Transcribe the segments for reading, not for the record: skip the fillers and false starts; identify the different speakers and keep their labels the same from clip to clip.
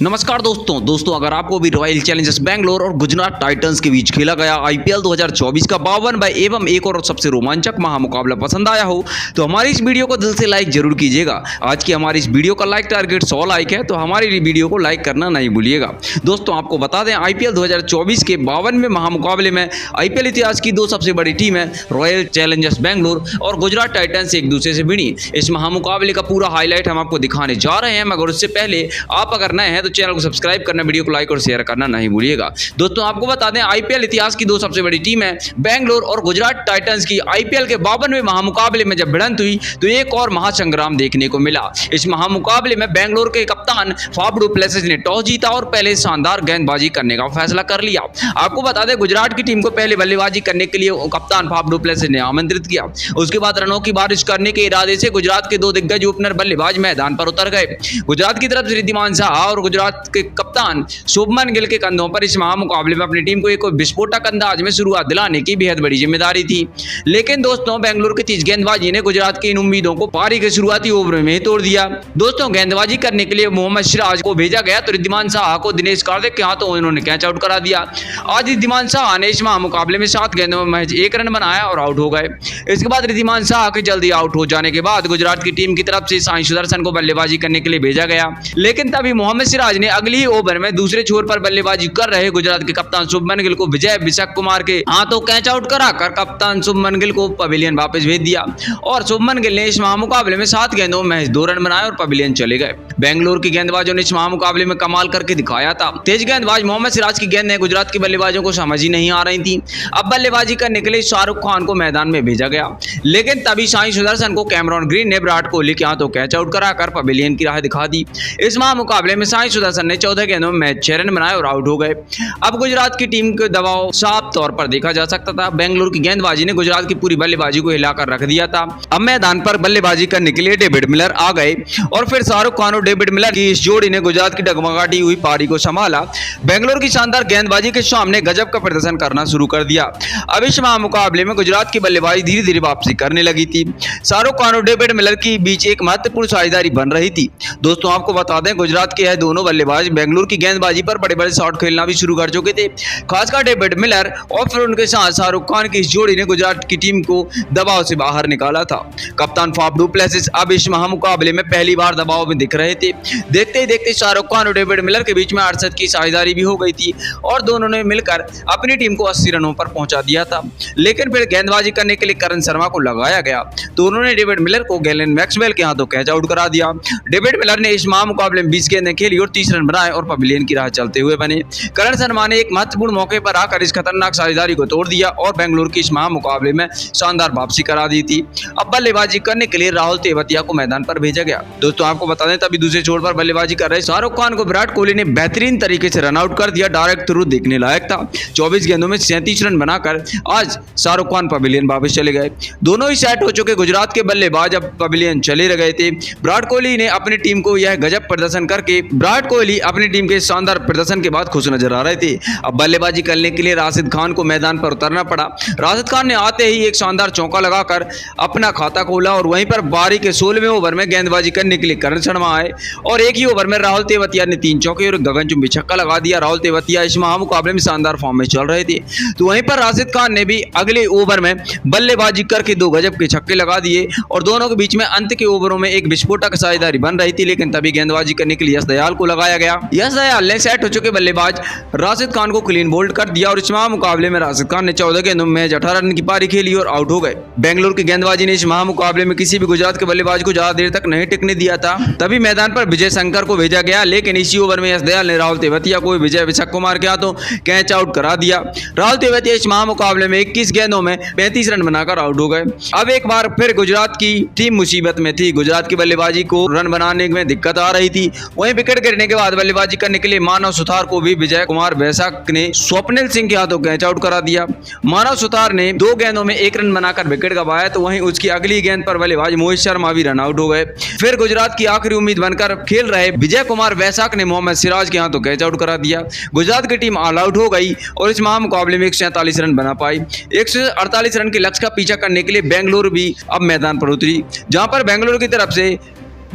Speaker 1: नमस्कार दोस्तों अगर आपको भी रॉयल चैलेंजर्स बैंगलोर और गुजरात टाइटंस के बीच खेला गया आईपीएल 2024 का 52 एवं एक और सबसे रोमांचक महामुकाबला पसंद आया हो तो हमारी इस वीडियो को दिल से लाइक जरूर कीजिएगा। आज की हमारी इस वीडियो का लाइक टारगेट 100 लाइक है, तो हमारी वीडियो को लाइक करना नहीं भूलिएगा। दोस्तों आपको बता दें, आईपीएल 2024 के 52वें महामुकाबले में आईपीएल इतिहास की दो सबसे बड़ी टीमें रॉयल चैलेंजर्स बैंगलोर और गुजरात टाइटंस एक दूसरे से भिड़ी। इस महामुकाबले का पूरा हाईलाइट हम आपको दिखाने जा रहे हैं, मगर उससे पहले आप अगर नए हैं तो चैनल को सब्सक्राइब करना, वीडियो को लाइक और शेयर करना नहीं भूलिएगा। दोस्तों आपको बता दें, आईपीएल इतिहास की दो सबसे बड़ी टीमें बैंगलोर और गुजरात टाइटंस की आईपीएल के 52वें महामुकाबले में जब भिड़ंत हुई तो एक और महासंग्राम देखने को मिला। इस महामुकाबले में बैंगलोर के कप्तान फाफ डु प्लेसिस ने टॉस जीता और पहले शानदार गेंदबाजी करने का फैसला कर लिया। आपको बता दें, गुजरात की टीम को पहले बल्लेबाजी करने के लिए कप्तान फाफ डु प्लेसिस ने आमंत्रित किया। उसके बाद रनों की बारिश करने के इरादे से गुजरात के दो दिग्गज ओपनर बल्लेबाज मैदान पर उतर गए। गुजरात की तरफ से रिद्धिमान शाह और गुजरात के कप्तान शुभमन गिल के कंधों पर इस महामुकाबले में अपनी टीम को एक विस्फोटक अंदाज में शुरुआत दिलाने की बेहद बड़ी जिम्मेदारी थी। लेकिन दोस्तों बैंगलोर की तेज गेंदबाजी ने गुजरात की इन उम्मीदों को पारी के शुरुआती ओवर में ही तोड़ दिया। दोस्तों गेंदबाजी करने के लिए मोहम्मद सिराज को भेजा गया तो रिद्धिमान शाह को दिनेश कार्तिक के हाथों उन्होंने कैच आउट करा दिया। आज रिद्धिमान शाह ने इस महामुकाबले में 7 गेंदों में महज 1 रन बनाया और आउट हो गए। इसके बाद रिद्धिमान शाह के जल्दी आउट हो जाने के बाद गुजरात की टीम की तरफ से साई सुदर्शन को बल्लेबाजी करने के लिए भेजा गया। लेकिन तभी मोहम्मद सिराज ने अगली ही ओवर में दूसरे छोर पर बल्लेबाजी कर रहे गुजरात के कप्तान शुभमन गिल को विजय विशक कुमार के हाथों कैच आउट कराकर कप्तान शुभमन गिल को पवेलियन वापस भेज दिया और शुभमन गिल ने इस महामुकाबले में 7 गेंदों में महज 2 रन बनाए और पवेलियन चले गए। बेंगलुरु की गेंदबाजों ने इस महामुकाबले में कमाल करके दिखाया था। तेज गेंदबाज मोहम्मद सिराज की गेंदें गुजरात के बल्लेबाजों को समझ ही नहीं आ रही थी। अब बल्लेबाजी करने के लिए शाहरुख खान को मैदान में भेजा गया, लेकिन तभी साई सुदर्शन को कैमरॉन ग्रीन ने विराट कोहली के हाथों कैच आउट कराकर पवेलियन की राह दिखा दी। इस महामुकाबले में साई सुदर्शन ने 14 गेंदों में 6 रन बनाए और आउट हो गए। अब गुजरात की टीम के दबाव साफ तौर पर देखा जा सकता था। बेंगलुरु की गेंदबाजी ने गुजरात की पूरी बल्लेबाजी को हिलाकर रख दिया था। अब मैदान पर बल्लेबाजी करने के लिए डेविड मिलर आ गए और फिर शाहरुख खान और डेविड मिलर की इस जोड़ी ने गुजरात की डगमगाती हुई पारी को संभाला। बेंगलुरु की शानदार गेंदबाजी के सामने गजब का प्रदर्शन करना शुरू कर दिया। अब इस महामुकाबले में गुजरात की बल्लेबाजी धीरे धीरे वापसी करने लगी थी। शाहरुख खान और डेविड मिलर के बीच एक महत्वपूर्ण साझेदारी बन रही थी। दोस्तों आपको बता दें, गुजरात के यह दोनों बल्लेबाज बेंगलुरु की गेंदबाजी पर बड़े बड़े शॉट खेलना भी शुरू कर चुके थे। खासकर डेविड मिलर और फिर उनके साथ शाहरुख खान की इस जोड़ी ने गुजरात की टीम को दबाव से बाहर निकाला था। कप्तान फाफ डु प्लेसिस अब इस महामुकाबले में पहली बार दबाव में दिख रहे थे। देखते ही देखते शाहरुख खान और डेविड मिलर के बीच में 68 की साझेदारी भी हो गई थी और दोनों ने मिलकर अपनी टीम को 80 रनों पर पहुंचा दिया था। लेकिन फिर गेंदबाजी करने के लिए करण शर्मा को लगाया गया तो उन्होंने डेविड मिलर को गैलेन मैक्सवेल के हाथों कैच आउट करा दिया। डेविड मिलर ने इस महामुकाबले में 20 गेंदें खेली और 30 रन बनाए और पवेलियन की राह चलते हुए बने। करण शर्मा ने एक महत्वपूर्ण मौके पर आकर इस खतरनाक साझेदारी को तोड़ दिया और बेंगलुरु की इस महामुकाबले में शानदार वापसी करा दी थी। अब बल्लेबाजी करने के लिए राहुल तेवतिया को मैदान पर भेजा गया। दोस्तों आपको बता दें, तभी दूसरे छोर पर बल्लेबाजी कर रहे शाहरुख खान को विराट कोहली ने बेहतरीन तरीके से रन आउट कर दिया। डायरेक्ट थ्रू देखने लायक था। 24 गेंदों में 37 रन बनाकर आज शाहरुख खान पवेलियन वापस चले गए। दोनों ही सेट हो चुके गुजरात के बल्लेबाज अब पवेलियन चले गए थे। विराट कोहली ने अपनी टीम को यह गजब प्रदर्शन करके विराट कोहली अपनी टीम के शानदार प्रदर्शन के बाद खुश नजर आ रहे थे। अब बल्लेबाजी करने के लिए राशिद खान को मैदान पर उतरना पड़ा। राशिद खान ने आते ही एक शानदार चौका लगाकर अपना खाता खोला और वहीं पर बारी के 16वें ओवर में गेंदबाजी करने के लिए करण शर्मा आए और एक ही ओवर में राहुल तेवतिया ने 3 चौके और गगनचुंबी छक्का लगा दिया। राहुल तेवतिया इस महामुकाबले में शानदार फॉर्म में चल रहे थे, तो वहीं पर राशिद खान ने भी अगले ओवर में बल्लेबाजी करके 2 गजब के छक्के लगा दिए और दोनों के बीच में अंत के ओवरों में एक विस्फोटक साझेदारी बन रही थी। लेकिन तभी गेंदबाजी करने के लिए यश दयाल को लगाया गया। यश दयाल ने सेट हो चुके बल्लेबाज राशिद खान को क्लीन बोल्ड कर दिया और इस महामुकाबले में राशिद खान ने 14 गेंदों में 18 रन की पारी खेली और आउट हो गए। बेंगलुरु की गेंदबाजी ने इस महामुकाबले में किसी भी गुजरात के बल्लेबाज को ज्यादा देर तक नहीं टिकने दिया था। तभी मैदान पर विजय शंकर को भेजा गया, लेकिन इसी ओवर में यश दयाल ने राहुल तेवतिया को विजय विशक कुमार के हाथों कैच आउट करा दिया। राहुल तेवतिया इस महामुकाबले में 21 गेंदों में 35 रन बनाकर आउट हो गए। अब एक बार फिर गुजरात की टीम मुसीबत में थी। गुजरात की बल्लेबाजी को रन बनाने में दिक्कत आ रही थी। वहीं विकेट गिरने के बाद बल्लेबाजी करने के लिए मानव सुथार को भी विजय कुमार वैशाख ने स्वप्निल सिंह के हाथों कैच आउट करा दिया। मानव सुथार ने 2 गेंदों में 1 रन बनाकर विकेट गंवाया तो वहीं उसकी अगली गेंद पर बल्लेबाज मोहित शर्मा भी रन आउट हो गए। फिर गुजरात की आखिरी उम्मीद बनकर खेल रहे विजय कुमार वैशाख ने मोहम्मद सिराज के हाथों कैच आउट करा दिया। गुजरात की टीम ऑल आउट हो गई और इस महामुकाबले में 147 रन बना पाई। 148 रन के लक्ष्य का पीछा करने के लिए बेंगलुरु भी अब मैदान पर उतरी, जहां पर बेंगलुरु की तरफ से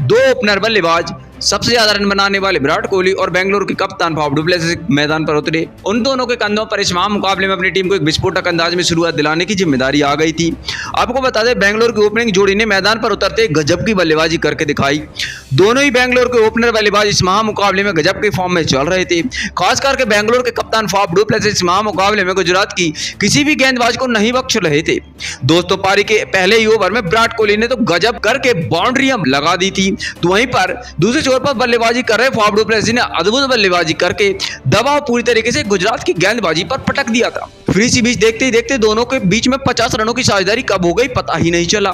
Speaker 1: दो ओपनर बल्लेबाज सबसे ज्यादा रन बनाने वाले विराट कोहली और बेंगलुरु के कप्तान फाफ डु प्लेसिस मैदान पर उतरे। उन दोनों के कंधों पर इस महामुकाबले में अपनी टीम को एक विस्फोटक अंदाज में शुरुआत दिलाने की जिम्मेदारी आ गई थी। आपको बता दें, बेंगलुरु की ओपनिंग जोड़ी ने मैदान पर उतरते गजब की बल्लेबाजी करके दिखाई। दोनों ही बेंगलुरु के ओपनर बल्लेबाज इस महामुकाबले में गजब के फॉर्म में चल रहे थे। खास करके बेंगलुरु के कप्तान फाफ डु प्लेसिस इस महामुकाबले में गुजरात की किसी भी गेंदबाज को नहीं बख्श रहे थे। दोस्तों, पारी के पहले ही ओवर में विराट कोहली ने तो गजब करके बाउंड्री लगा दी थी, तो वहीं पर दूसरे छोर पर बल्लेबाजी कर रहे फाफ डु प्लेसिस ने अद्भुत बल्लेबाजी करके दबाव पूरी तरीके से गुजरात की गेंदबाजी पर पटक दिया था। फिर इसी बीच देखते ही देखते दोनों के बीच में 50 रनों की साझेदारी कब हो गई पता ही नहीं चला।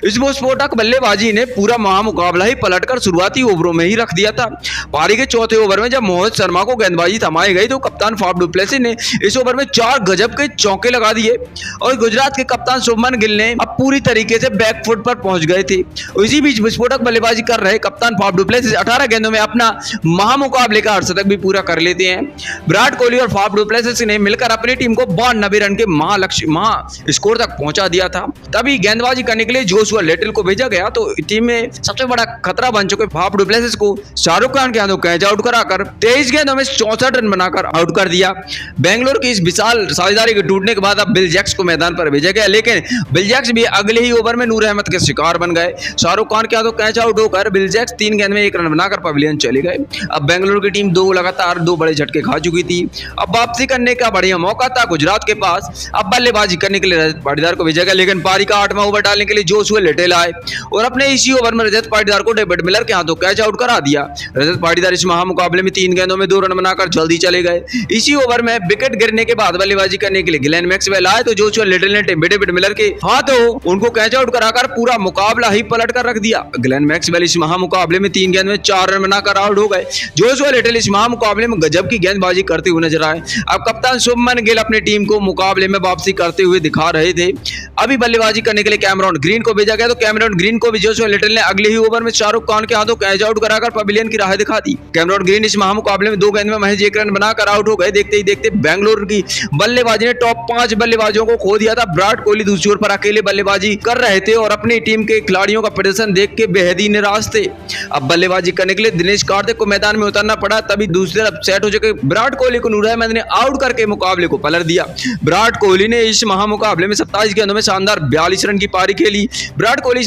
Speaker 1: इस विस्फोटक बल्लेबाजी ने पूरा महामुकाबला ही पलटकर शुरुआती ओवरों में ही रख दिया था। पारी के चौथे ओवर में जब मोहित शर्मा को गेंदबाजी थमाई गई तो कप्तान फाफ डु प्लेसिस ने इस ओवर में 4 गजब के चौके लगा दिए और गुजरात के कप्तान शुभमन गिल ने अब पूरी तरीके से बैकफुट पर पहुंच गए थे। इसी बीच विस्फोटक बल्लेबाजी कर रहे कप्तान फाफ डु प्लेसिस 18 गेंदों में अपना महामुकाबले का अर्धशतक भी पूरा कर लेते हैं। विराट कोहली और फाफ डु प्लेसिस ने मिलकर अपनी टीम को 92 रन के महा स्कोर तक पहुंचा दिया था। तभी गेंदबाजी करने के लिए जोशुआ लिटिल को भेजा गया तो टीम में सबसे बड़ा खतरा बन चुके फाफ डु प्लेसिस को शाहरुख खान के हाथों कैच आउट कराकर 23 गेंदों में 64 रन बनाकर आउट कर दिया। बेंगलुरु की इस विशाल साझेदारी के टूटने के बाद अब बिल जैक्स को मैदान पर भेजा गया, लेकिन बिल जैक्स भी अगले ही ओवर में नूर अहमद के शिकार बन गए। शाहरुख खान के हाथों कैच आउट होकर बिल जैक्स 3 गेंद में 1 रन बनाकर पवेलियन चले गए। अब बेंगलुरु की टीम लगातार 2 बड़े झटके खा चुकी थी। अब वापसी करने का बढ़िया मौका था गुजरात के पास। अब बल्लेबाजी करने के लिए रजत पाटीदार को भेजा गया, लेकिन पारी का 8वां ओवर डालने के लिए जोशुआ लिटिल आए और अपने इसी ओवर में रजत पाटीदार को डेविड मिलर के हाथों कैच आउट करा दिया। रजत पाटीदार इस महामुकाबले में 3 गेंदों में 2 रन बनाकर जल्दी चले गए। इसी ओवर में विकेट गिरने के बाद बल्लेबाजी करने के लिए ग्लेन मैक्सवेल आए तो जोशुआ लिटिल ने डेविड मिलर के हाथों उनको कैच आउट कराकर पूरा मुकाबला ही पलट कर रख दिया। ग्लेन मैक्सवेल इस महामुकाबले में 3 गेंद में 4 रन बनाकर आउट हो गए। जोशुआ लिटिल इस महामुकाबले में गजब की गेंदबाजी करते हुए नजर आए। अब कप्तान शुभमन गिल अपनी टीम को मुकाबले में वापसी करते हुए दिखा रहे थे। अभी बल्लेबाजी करने के लिए कैमरॉन ग्रीन को भेजा गया तो कैमरॉन ग्रीन को भी जोशुआ लिटिल ने अगले ही ओवर में शाहरुख खान के हाथों कैच आउट कराकर पवेलियन की राह दिखा दी। कैमरॉन ग्रीन इस महामुकाबले में 2 गेंद में महज 1 रन बनाकर आउट हो गए। देखते ही देखते बेंगलुरु की बल्लेबाजी ने टॉप 5 बल्लेबाजों को खो दिया था। विराट कोहली दूसरी ओर पर अकेले बल्लेबाजी कर रहे थे और अपनी टीम के खिलाड़ियों का प्रदर्शन देख के बेहद ही निराश थे। अब बल्लेबाजी करने के लिए दिनेश कार्तिक को मैदान में उतरना पड़ा। तभी दूसरी तरफ सेट हो चुके विराट कोहली को नूर अहमद ने आउट करके मुकाबले को पलट दिया। विराट कोहली ने इस महामुकाबले में 27 गेंदों में शानदार 42 रन की पारी खेली। विराट कोहली के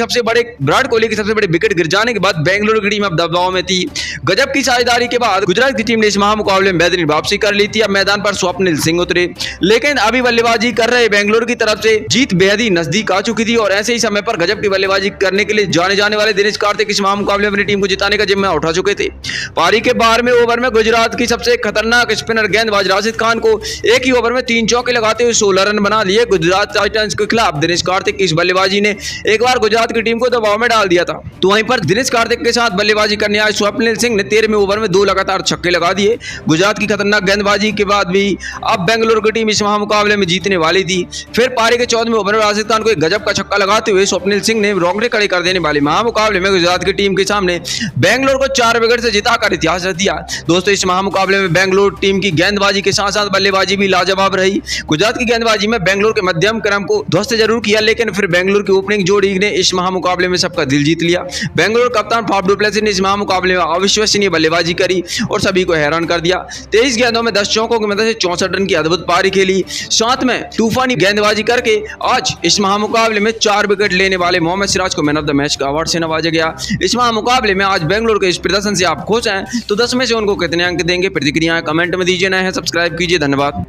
Speaker 1: सबसे बड़े विकेट गिर जाने के बाद बेंगलुरु की टीम अब दबाव में थी। गजब की साझेदारी के बाद गुजरात की टीम ने इस महामुकाबले में बेहतरीन वापसी कर ली थी। अब मैदान पर स्वप्निल सिंह उतरे, लेकिन अभी बल्लेबाजी कर रहे बेंगलुरु की तरफ से जीत बेहद ही नजदीक आ चुकी थी और ऐसे ही समय पर गजब की बल्लेबाजी करने के लिए जाने वाले दिनेश कार्तिक इस महामुकाबले में अपनी टीम को जिताने का जिम्मा उठा चुके थे। पारी के 12वें ओवर में गुजरात की सबसे खतरनाक स्पिनर गेंदबाज राशिद खान को एक ही ओवर में 3 चौके लगाते हुए 16 रन बना लिए। गुजरात टाइटंस के खिलाफ दिनेश कार्तिक की इस बल्लेबाजी ने एक बार गुजरात की टीम को दबाव में डाल दिया था। तो वहीं पर दिनेश कार्तिक के साथ बल्लेबाजी करने आए स्वप्निल सिंह ने 13वें ओवर में 2 लगातार छक्के लगा दिए। गुजरात की खतरनाक गेंदबाजी के बाद भी अब बेंगलुरु की टीम इस महामुकाबले में जीतने वाली थी। फिर पारी के 14वें ओवर में राशिद खान को एक गजब का छक्का लगाते हुए स्वप्निल सिंह ने रोंगटे खड़े कर देने वाले महामुकाबले में गुजरात की टीम के सामने बेंगलुरु को 4 विकेट से जिताकर इतिहास रच दिया। दोस्तों, इस महामुकाबले में बेंगलुरु टीम की गेंदबाजी के साथ साथ बल्लेबाजी भी लाजवाब रही। गुजरात की गेंदबाजी में बेंगलुरु के मध्यम क्रम को ध्वस्त जरूर किया, लेकिन फिर बेंगलुरु की ओपनिंग जोड़ी ने इस महामुकाबले में सबका दिल जीत लिया। बेंगलुरु कप्तान फाफ डु प्लेसिस ने इस महामुकाबले में अविश्वसनीय बल्लेबाजी करी और सभी को हैरान कर दिया। 23 गेंदों में 10 चौकों की मदद से 64 रन की अद्भुत पारी खेली। साथ में तूफानी गेंदबाजी करके आज इस महामुकाबले में 4 विकेट लेने वाले मोहम्मद सिराज को मैन ऑफ द मैच का अवार्ड से नवाजा गया। इस महामुकाबले में आज बेंगलुरु के इस प्रदर्शन से आप खुश हैं तो 10 में से उनको कितने अंक देंगे? प्रतिक्रियाएं कमेंट में दीजिए। नए हैं सब्सक्राइब कीजिए। धन्यवाद।